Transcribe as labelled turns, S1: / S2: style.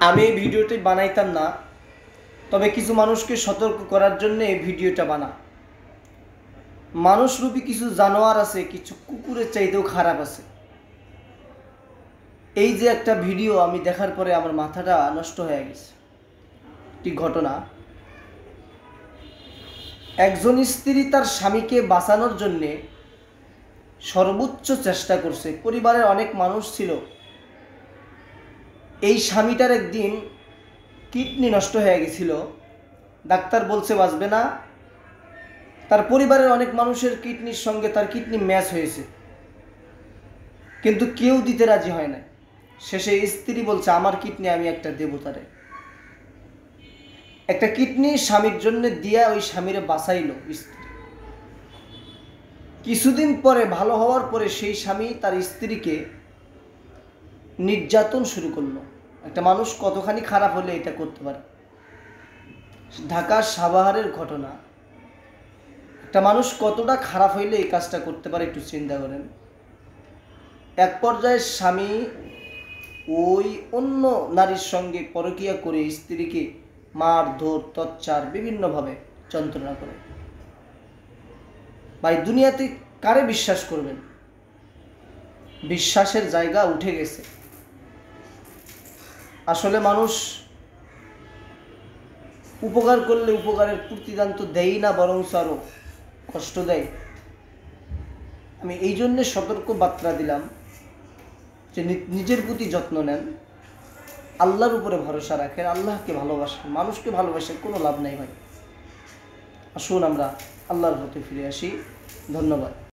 S1: আমি এই ভিডিওটি বানাইতাম না, তবে কিছু মানুষকে সতর্ক করার জন্য এই ভিডিওটা বানা। মানুষরূপী কিছু জানোয়ার আছে, কিছু কুকুরের চাইতেও খারাপ আছে। এই যে একটা ভিডিও আমি দেখার পরে আমার মাথাটা নষ্ট হয়ে গেছে। একটি ঘটনা, একজন স্ত্রী তার স্বামীকে বাঁচানোর জন্যে সর্বোচ্চ চেষ্টা করছে। পরিবারের অনেক মানুষ ছিল। এই স্বামীটার একদিন কিডনি নষ্ট হয়ে গেছিল, ডাক্তার বলছে বাঁচবে না। তার পরিবারের অনেক মানুষের কিডনির সঙ্গে তার কিডনি ম্যাচ হয়েছে, কিন্তু কেউ দিতে রাজি হয় না। শেষে স্ত্রী বলছে আমার কিডনি আমি একটা দেবো তারে। একটা কিডনি স্বামীর জন্য দিয়া ওই স্বামীরে বাঁচাইল স্ত্রী। কিছুদিন পরে ভালো হওয়ার পরে সেই স্বামী তার স্ত্রীকে নির্যাতন শুরু করলো। একটা মানুষ কতখানি খারাপ হলে এটা করতে পারে। ঢাকার সাভারের ঘটনা। একটা মানুষ কতটা খারাপ হইলে এই কাজটা করতে পারে একটু চিন্তা করেন। এক পর্যায়ে স্বামী ওই অন্য নারীর সঙ্গে পরকীয়া করে স্ত্রীকে মারধর টর্চার বিভিন্নভাবে যন্ত্রণা করে। ভাই, দুনিয়াতে কারে বিশ্বাস করবেন? বিশ্বাসের জায়গা উঠে গেছে। আসলে মানুষ উপকার করলে উপকারের প্রতিদান তো দেয়ই না, বরং আরও কষ্ট দেয়। আমি এই জন্যে সতর্ক বার্তা দিলাম যে নিজের প্রতি যত্ন নেন, আল্লাহর উপরে ভরসা রাখেন, আল্লাহকে ভালোবাসেন। মানুষকে ভালোবাসে কোনো লাভ নাই ভাই। আসুন আমরা আল্লাহর প্রতি ফিরে আসি। ধন্যবাদ।